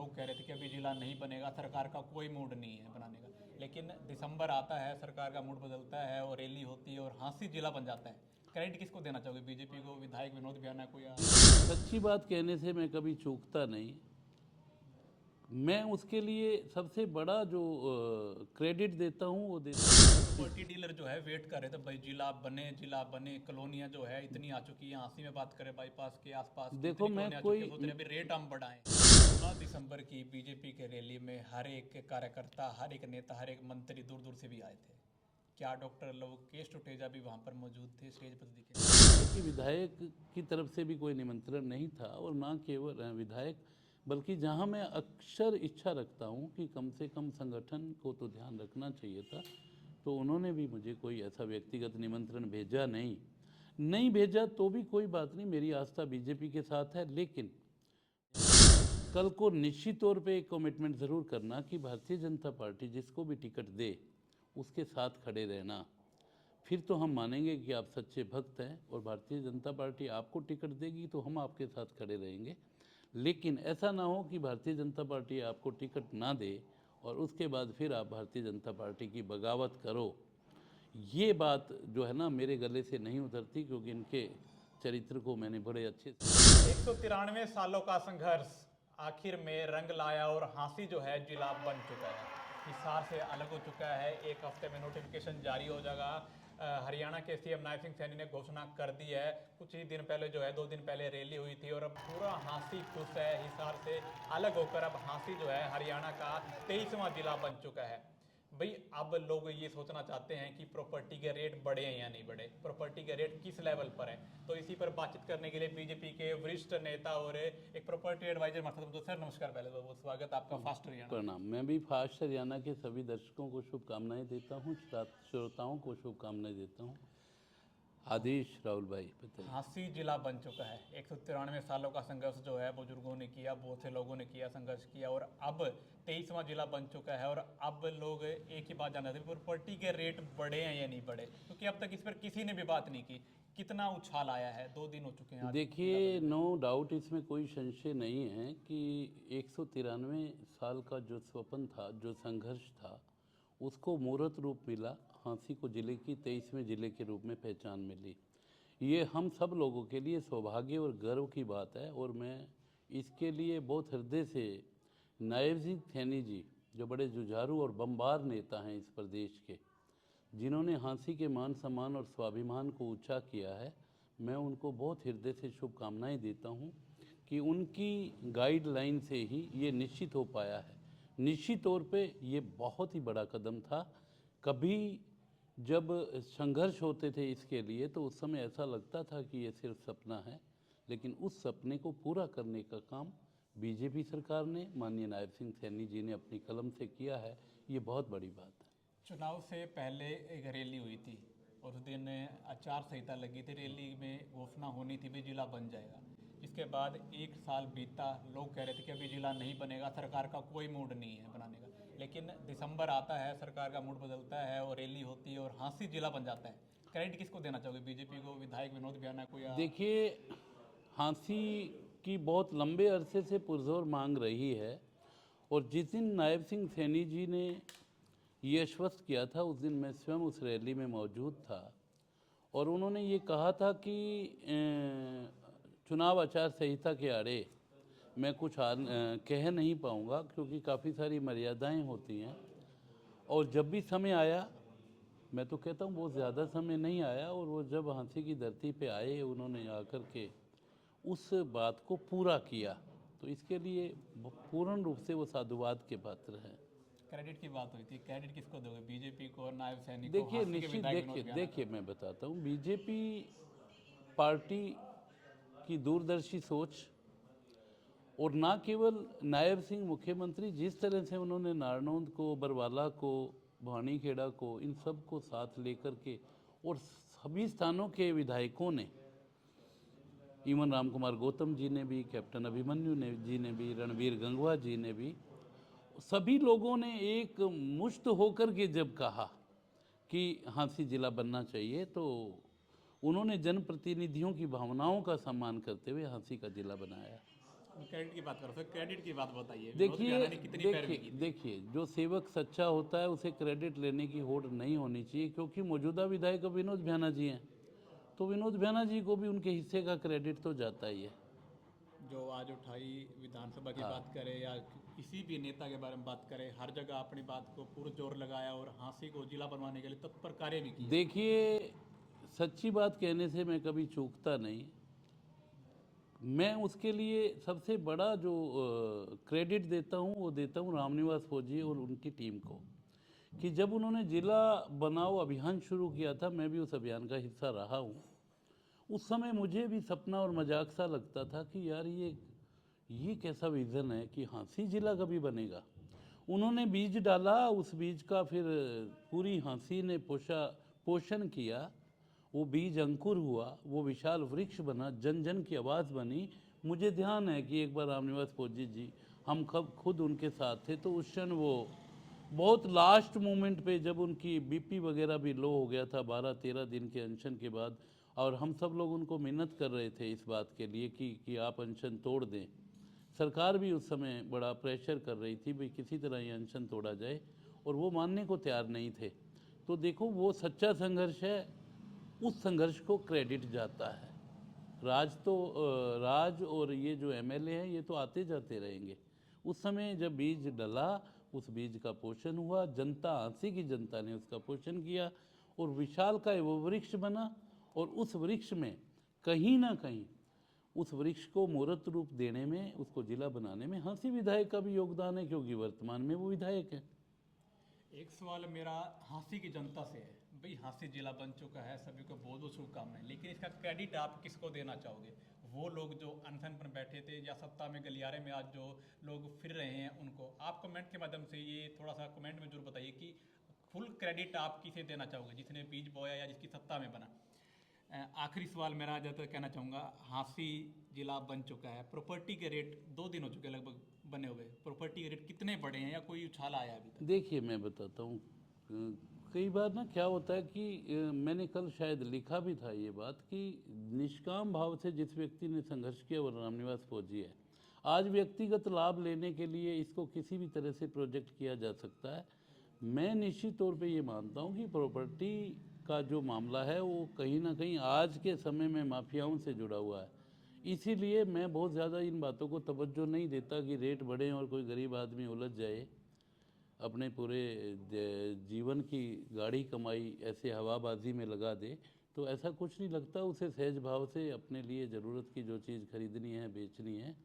लोग कह रहे थे कि अभी जिला नहीं बनेगा, सरकार का कोई मूड नहीं है बनाने का, लेकिन दिसंबर आता है, सरकार का मूड बदलता है और रैली होती है और हांसी जिला बन जाता है। क्रेडिट किसको देना चाहोगे, बीजेपी को, विधायक विनोद बियाना को, या सच्ची बात कहने से मैं कभी चूकता नहीं। मैं उसके लिए सबसे बड़ा जो क्रेडिट देता हूँ वो देता हूँ। प्रॉपर्टी डीलर जो है वेट कर रहे थे भाई जिला बने, कॉलोनियाँ जो है इतनी आ चुकी है, हांसी में बात करें बाईपास के आसपास की देखो इतनी मैं कॉलोनियाँ आ चुकी है, कोई सोच रहे अभी रेट हम बढ़ाएं। 16 दिसंबर की बीजेपी के रैली में हर एक कार्यकर्ता, हर एक नेता, हर एक मंत्री दूर दूर से भी आए थे। क्या डॉक्टर लोकेश टुटेजा भी वहाँ पर मौजूद थे, स्टेज पर दिखे? कि विधायक की तरफ से भी कोई निमंत्रण नहीं था और ना केवल विधायक, बल्कि जहाँ मैं अक्सर इच्छा रखता हूँ कि कम से कम संगठन को तो ध्यान रखना चाहिए था, तो उन्होंने भी मुझे कोई ऐसा व्यक्तिगत निमंत्रण भेजा नहीं भेजा तो भी कोई बात नहीं, मेरी आस्था बीजेपी के साथ है। लेकिन कल को निश्चित तौर पे एक कमिटमेंट ज़रूर करना कि भारतीय जनता पार्टी जिसको भी टिकट दे उसके साथ खड़े रहना। फिर तो हम मानेंगे कि आप सच्चे भक्त हैं और भारतीय जनता पार्टी आपको टिकट देगी तो हम आपके साथ खड़े रहेंगे। लेकिन ऐसा ना हो कि भारतीय जनता पार्टी आपको टिकट ना दे और उसके बाद फिर आप भारतीय जनता पार्टी की बगावत करो। ये बात जो है ना मेरे गले से नहीं उतरती, क्योंकि इनके चरित्र को मैंने बड़े अच्छे से 193 सालों का संघर्ष आखिर में रंग लाया और हांसी जो है जिला बन चुका है, हिसार से अलग हो चुका है। एक हफ्ते में नोटिफिकेशन जारी हो जाएगा। हरियाणा के सीएम नायब सिंह सैनी ने घोषणा कर दी है। कुछ ही दिन पहले जो है, 2 दिन पहले रैली हुई थी और अब पूरा हांसी खुश है। हिसार से अलग होकर अब हांसी जो है हरियाणा का 23वां जिला बन चुका है। भाई अब लोग ये सोचना चाहते हैं कि प्रॉपर्टी के रेट बढ़े हैं या नहीं बढ़े, प्रॉपर्टी के रेट किस लेवल पर है। तो इसी पर बातचीत करने के लिए बीजेपी के वरिष्ठ नेता और एक प्रॉपर्टी एडवाइजर हमारे साथ। तो सर नमस्कार, पहले तो बहुत स्वागत आपका फास्ट हरियाणा। प्रणाम। मैं भी फास्ट हरियाणा के सभी दर्शकों को शुभकामनाएं देता हूँ, श्रोताओं को शुभकामनाएं देता हूँ। आदेश राहुल भाई बताइए। हांसी जिला बन चुका है। 193 सालों का संघर्ष जो है बुजुर्गों ने किया, बहुत से लोगों ने किया, संघर्ष किया और अब 23वां जिला बन चुका है। और अब लोग एक ही बात जानते थे, प्रॉपर्टी के रेट बढ़े हैं या नहीं बढ़े, क्योंकि अब तक इस पर किसी ने भी बात नहीं की। कितना उछाल आया है, 2 दिन हो चुके हैं आज। देखिए, नो डाउट इसमें कोई संशय नहीं है कि 193 साल का जो स्वप्न था, जो संघर्ष था, उसको मूर्त रूप मिला। हांसी को जिले की 23वें जिले के रूप में पहचान मिली। ये हम सब लोगों के लिए सौभाग्य और गर्व की बात है और मैं इसके लिए बहुत हृदय से नायब सिंह सैनी जी, जो बड़े जुझारू और बमबार नेता हैं इस प्रदेश के, जिन्होंने हांसी के मान सम्मान और स्वाभिमान को ऊंचा किया है, मैं उनको बहुत हृदय से शुभकामनाएं देता हूं कि उनकी गाइडलाइन से ही ये निश्चित हो पाया है। निश्चित तौर पे ये बहुत ही बड़ा कदम था। कभी जब संघर्ष होते थे इसके लिए तो उस समय ऐसा लगता था कि ये सिर्फ सपना है, लेकिन उस सपने को पूरा करने का काम बीजेपी सरकार ने, माननीय नायब सिंह सैनी जी ने अपनी कलम से किया है। ये बहुत बड़ी बात है। चुनाव से पहले एक रैली हुई थी और उस दिन आचार संहिता लगी थी, रैली में घोषणा होनी थी भी जिला बन जाएगा। इसके बाद 1 साल बीता, लोग कह रहे थे कि अभी जिला नहीं बनेगा, सरकार का कोई मूड नहीं है बनाने का, लेकिन दिसंबर आता है, सरकार का मूड बदलता है और रैली होती है और हांसी जिला बन जाता है। क्रेडिट किसको देना चाहोगे, बीजेपी को, विधायक विनोद बियाना को, या? देखिए, हांसी की बहुत लंबे अरसे से पुरजोर मांग रही है और जिस दिन नायब सिंह सैनी जी ने ये आश्वस्त किया था उस दिन मैं स्वयं उस रैली में मौजूद था और उन्होंने ये कहा था कि चुनाव आचार संहिता के आड़े मैं कुछ कह नहीं पाऊँगा, क्योंकि काफ़ी सारी मर्यादाएं होती हैं और जब भी समय आया, मैं तो कहता हूँ बहुत ज़्यादा समय नहीं आया, और वो जब हांसी की धरती पे आए उन्होंने आकर के उस बात को पूरा किया, तो इसके लिए पूर्ण रूप से वो साधुवाद के पात्र हैं। क्रेडिट की बात हुई थी, क्रेडिट किसको दोगे, बीजेपी को, नायब सैनी को, देखिए हांसी के निश्चित, विधायक विनोद बियाना को? देखिए मैं बताता हूँ, बीजेपी पार्टी की दूरदर्शी सोच और ना केवल नायब सिंह मुख्यमंत्री, जिस तरह से उन्होंने नारनौंद को, बरवाला को, भानीखेड़ा को, इन सब को साथ लेकर के, और सभी स्थानों के विधायकों ने, इवन राम कुमार गौतम जी ने भी, कैप्टन अभिमन्यु ने जी ने भी, रणवीर गंगवा जी ने भी, सभी लोगों ने एक मुश्त होकर के जब कहा कि हांसी जिला बनना चाहिए, तो उन्होंने जनप्रतिनिधियों की भावनाओं का सम्मान करते हुए हांसी का जिला बनाया। क्रेडिट की बात करो, फिर क्रेडिट की बात बताइए, विनोद देखिए खन्ना ने कितनी पैरवी की देखिए थी? देखिए जो सेवक सच्चा होता है उसे क्रेडिट लेने की होड़ नहीं होनी चाहिए, क्योंकि मौजूदा विधायक अब विनोद भ्याना जी हैं, तो विनोद भ्याना जी को भी उनके हिस्से का क्रेडिट तो जाता ही है। जो आज उठाई विधानसभा की हाँ। बात करें या किसी भी नेता के बारे में बात करें, हर जगह अपनी बात को पुरजोर लगाया और हांसी को जिला बनवाने के लिए तत्पर कार्य भी किए। देखिए सच्ची बात कहने से मैं कभी चूकता नहीं। मैं उसके लिए सबसे बड़ा जो क्रेडिट देता हूँ वो देता हूँ रामनिवास फौजी और उनकी टीम को, कि जब उन्होंने जिला बनाओ अभियान शुरू किया था, मैं भी उस अभियान का हिस्सा रहा हूँ। उस समय मुझे भी सपना और मजाक सा लगता था कि यार ये कैसा विज़न है कि हाँसी जिला कभी बनेगा। उन्होंने बीज डाला, उस बीज का फिर पूरी हाँसी ने पोषण किया, वो बीज अंकुर हुआ, वो विशाल वृक्ष बना, जन जन की आवाज़ बनी। मुझे ध्यान है कि एक बार रामनिवास फौजी जी, हम कब खुद उनके साथ थे, तो उस क्षण वो बहुत लास्ट मोमेंट पे जब उनकी बीपी वगैरह भी लो हो गया था 12-13 दिन के अनशन के बाद, और हम सब लोग उनको मिन्नत कर रहे थे इस बात के लिए कि आप अनशन तोड़ दें। सरकार भी उस समय बड़ा प्रेशर कर रही थी भाई किसी तरह ये अनशन तोड़ा जाए, और वो मानने को तैयार नहीं थे। तो देखो वो सच्चा संघर्ष है, उस संघर्ष को क्रेडिट जाता है। राज और ये जो एमएलए हैं ये तो आते जाते रहेंगे। उस समय जब बीज डला, उस बीज का पोषण हुआ, जनता, हाँसी की जनता ने उसका पोषण किया और विशाल का वो वृक्ष बना। और उस वृक्ष में कहीं ना कहीं उस वृक्ष को मूर्त रूप देने में, उसको जिला बनाने में हाँसी विधायक का भी योगदान है, क्योंकि वर्तमान में वो विधायक है। एक सवाल मेरा हांसी की जनता से है, भाई हांसी जिला बन चुका है, सभी को बहुत बहुत शुभकामनाएं, लेकिन इसका क्रेडिट आप किसको देना चाहोगे? वो लोग जो अनशन पर बैठे थे या सत्ता में गलियारे में आज जो लोग फिर रहे हैं उनको? आप कमेंट के माध्यम से ये थोड़ा सा कमेंट में जरूर बताइए कि फुल क्रेडिट आप किसे देना चाहोगे, जिसने बीज बोया या जिसकी सत्ता में बना। आखिरी सवाल मेरा ज़्यादातर कहना चाहूँगा, हांसी जिला बन चुका है, प्रॉपर्टी के रेट 2 दिन हो चुके हैं लगभग बने हुए, प्रॉपर्टी के रेट कितने बढ़े हैं या कोई उछाल आया अभी तक? देखिए मैं बताता हूँ, कई बार ना क्या होता है कि मैंने कल शायद लिखा भी था ये बात कि निष्काम भाव से जिस व्यक्ति ने संघर्ष किया वो रामनिवास फौजी है। आज व्यक्तिगत लाभ लेने के लिए इसको किसी भी तरह से प्रोजेक्ट किया जा सकता है। मैं निश्चित तौर पे ये मानता हूँ कि प्रॉपर्टी का जो मामला है वो कहीं ना कहीं आज के समय में माफियाओं से जुड़ा हुआ है। इसीलिए मैं बहुत ज़्यादा इन बातों को तवज्जो नहीं देता कि रेट बढ़े और कोई गरीब आदमी उलझ जाए, अपने पूरे जीवन की गाढ़ी कमाई ऐसे हवाबाजी में लगा दे। तो ऐसा कुछ नहीं लगता, उसे सहज भाव से अपने लिए ज़रूरत की जो चीज़ खरीदनी है, बेचनी है,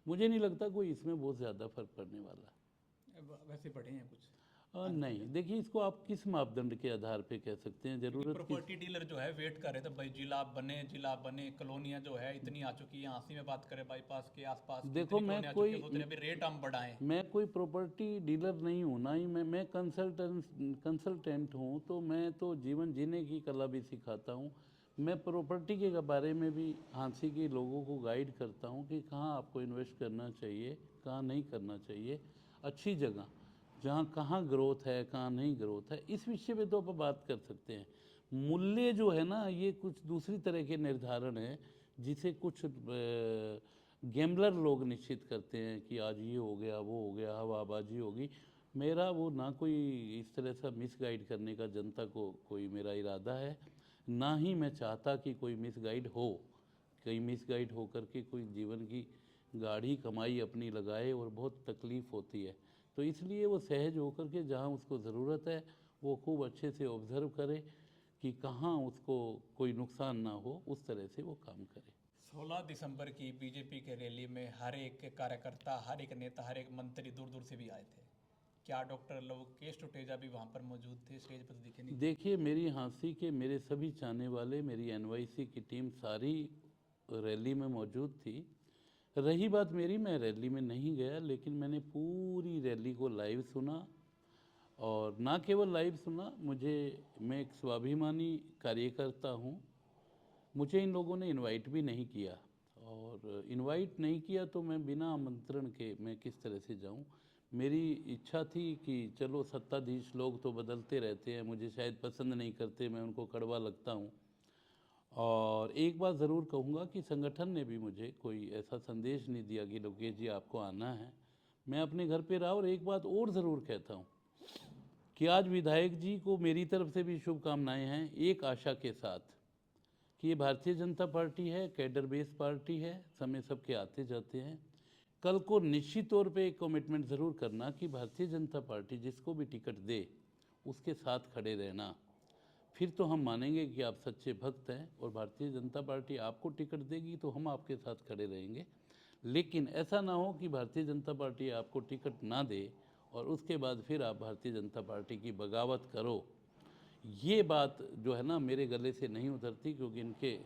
मुझे नहीं लगता कोई इसमें बहुत ज़्यादा फर्क पड़ने वाला है। वैसे बढ़े हैं कुछ? नहीं, देखिए इसको आप किस मापदंड के आधार पे कह सकते हैं, ज़रूरत किस। प्रॉपर्टी डीलर जो है वेट कर रहे थे भाई जिला बने, कॉलोनियां जो है इतनी आ चुकी है, हांसी में बात करें बाईपास के आसपास की देखो इतनी मैं कॉलोनियां आ चुकी है, कोई सोच रहे हैं अभी रेट हम बढ़ाएं। मैं कोई प्रॉपर्टी डीलर नहीं हूँ, ना ही मैं कंसल्टेंट हूँ, तो मैं तो जीवन जीने की कला भी सिखाता हूँ। मैं प्रॉपर्टी के बारे में भी हाँसी के लोगों को गाइड करता हूँ कि कहाँ आपको इन्वेस्ट करना चाहिए, कहाँ नहीं करना चाहिए, अच्छी जगह जहाँ कहाँ ग्रोथ है, कहाँ नहीं ग्रोथ है, इस विषय पे तो आप बात कर सकते हैं। मूल्य जो है ना ये कुछ दूसरी तरह के निर्धारण है, जिसे कुछ गैम्बलर लोग निश्चित करते हैं कि आज ये हो गया, वो हो गया, हवाबाजी होगी। मेरा वो ना कोई इस तरह से मिसगाइड करने का जनता को कोई मेरा इरादा है, ना ही मैं चाहता कि कोई मिसगाइड हो, कहीं मिसगाइड होकर के कोई जीवन की गाढ़ी कमाई अपनी लगाए और बहुत तकलीफ़ होती है। तो इसलिए वो सहज होकर के जहाँ उसको ज़रूरत है वो खूब अच्छे से ऑब्ज़र्व करे कि कहाँ उसको कोई नुकसान ना हो, उस तरह से वो काम करे। 16 दिसंबर की बीजेपी के रैली में हर एक कार्यकर्ता, हर एक नेता, हर एक मंत्री दूर दूर से भी आए थे। क्या डॉक्टर लोकेश टुटेजा भी वहाँ पर मौजूद थे, स्टेज पर दिखे नहीं? देखिए मेरी हाँसी के मेरे सभी चाहने वाले, मेरी एनवाईसी की टीम सारी रैली में मौजूद थी। रही बात मेरी, मैं रैली में नहीं गया, लेकिन मैंने पूरी रैली को लाइव सुना। और ना केवल लाइव सुना, मैं एक स्वाभिमानी कार्यकर्ता हूँ, मुझे इन लोगों ने इनवाइट भी नहीं किया, और इनवाइट नहीं किया तो मैं बिना आमंत्रण के मैं किस तरह से जाऊं। मेरी इच्छा थी कि चलो सत्ताधीश लोग तो बदलते रहते हैं, मुझे शायद पसंद नहीं करते, मैं उनको कड़वा लगता हूं, और एक बात ज़रूर कहूँगा कि संगठन ने भी मुझे कोई ऐसा संदेश नहीं दिया कि लोकेश जी आपको आना है। मैं अपने घर पे रहा। और एक बात और ज़रूर कहता हूँ कि आज विधायक जी को मेरी तरफ से भी शुभकामनाएं हैं, एक आशा के साथ कि ये भारतीय जनता पार्टी है, कैडर बेस पार्टी है, समय सबके आते जाते हैं। कल को निश्चित तौर पे एक कमिटमेंट ज़रूर करना कि भारतीय जनता पार्टी जिसको भी टिकट दे उसके साथ खड़े रहना। फिर तो हम मानेंगे कि आप सच्चे भक्त हैं और भारतीय जनता पार्टी आपको टिकट देगी तो हम आपके साथ खड़े रहेंगे। लेकिन ऐसा ना हो कि भारतीय जनता पार्टी आपको टिकट ना दे और उसके बाद फिर आप भारतीय जनता पार्टी की बगावत करो। ये बात जो है ना मेरे गले से नहीं उतरती, क्योंकि इनके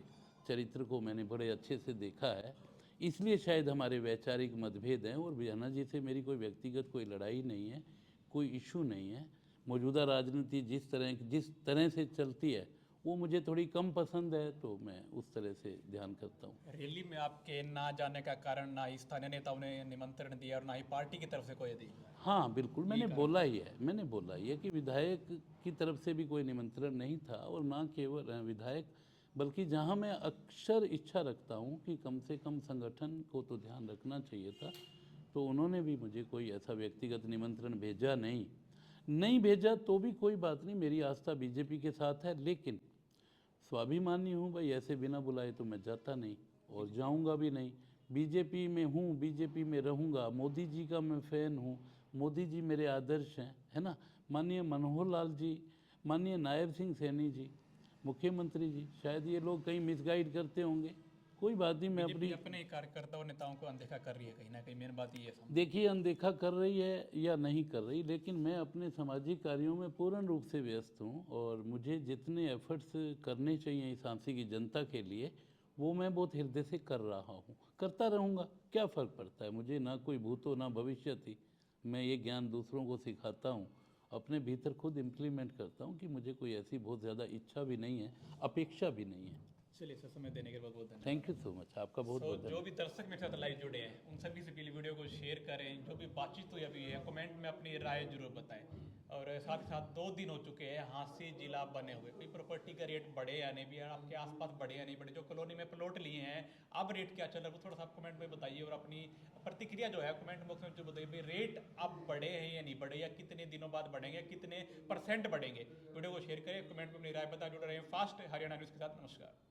चरित्र को मैंने बड़े अच्छे से देखा है। इसलिए शायद हमारे वैचारिक मतभेद हैं। और बियाना जी से मेरी कोई व्यक्तिगत कोई लड़ाई नहीं है, कोई इशू नहीं है। मौजूदा राजनीति जिस तरह से चलती है वो मुझे थोड़ी कम पसंद है, तो मैं उस तरह से ध्यान करता हूँ। रैली में आपके ना जाने का कारण ना ही स्थानीय नेताओं ने निमंत्रण दिया और ना ही पार्टी की तरफ से कोई दी। हाँ बिल्कुल, मैंने बोला ही है कि विधायक की तरफ से भी कोई निमंत्रण नहीं था। और ना केवल विधायक, बल्कि जहाँ मैं अक्सर इच्छा रखता हूँ कि कम से कम संगठन को तो ध्यान रखना चाहिए था, तो उन्होंने भी मुझे कोई ऐसा व्यक्तिगत निमंत्रण भेजा नहीं भेजा तो भी कोई बात नहीं, मेरी आस्था बीजेपी के साथ है। लेकिन स्वाभिमानी हूँ भाई, ऐसे बिना बुलाए तो मैं जाता नहीं और जाऊँगा भी नहीं। बीजेपी में हूँ, बीजेपी में रहूँगा। मोदी जी का मैं फ़ैन हूँ, मोदी जी मेरे आदर्श हैं, है ना। माननीय मनोहर लाल जी, माननीय नायब सिंह सैनी जी, मुख्यमंत्री जी, शायद ये लोग कहीं मिसगाइड करते होंगे, कोई बात नहीं। मैं बीजेपी अपनी अपने ही कार्यकर्ताओं नेताओं को अनदेखा कर रही है कहीं ना कहीं, मेन बात ये है। देखिए, अनदेखा कर रही है या नहीं कर रही, लेकिन मैं अपने सामाजिक कार्यों में पूर्ण रूप से व्यस्त हूँ। और मुझे जितने एफर्ट्स करने चाहिए इस झांसी की जनता के लिए, वो मैं बहुत हृदय से कर रहा हूँ, करता रहूँगा। क्या फ़र्क पड़ता है मुझे, ना कोई भूतो ना भविष्यति। मैं ये ज्ञान दूसरों को सिखाता हूँ, अपने भीतर खुद इम्प्लीमेंट करता हूँ कि मुझे कोई ऐसी बहुत ज़्यादा इच्छा भी नहीं है, अपेक्षा भी नहीं है। चलिए सर, समय देने के लिए बहुत बहुत धन्यवाद। थैंक यू सो मच, आपका बहुत बहुत जो धन्यवाद। भी दर्शक मेरे साथ लाइव जुड़े हैं उन सभी से पहले वीडियो को शेयर करें। जो भी बातचीत हुई अभी है कमेंट में अपनी राय जरूर बताएं। और साथ ही साथ 2 दिन हो चुके हैं हांसी जिला बने हुए, कोई प्रॉपर्टी का रेट बढ़े या नहीं भी, आपके आसपास बढ़े या नहीं बढ़े, जो कॉलोनी में प्लॉट लिए हैं अब रेट क्या चल रहा है वो थोड़ा सा आप कमेंट में बताइए। और अपनी प्रतिक्रिया जो है कमेंट बॉक्स में जो बताइए भाई, रेट अब बढ़े हैं या नहीं बढ़े, या कितने दिनों बाद बढ़ेंगे, कितने % बढ़ेंगे। वीडियो को शेयर करें, कमेंट में अपनी राय बताएं। जुड़े रहें फास्ट हरियाणा न्यूज़ के साथ। नमस्कार।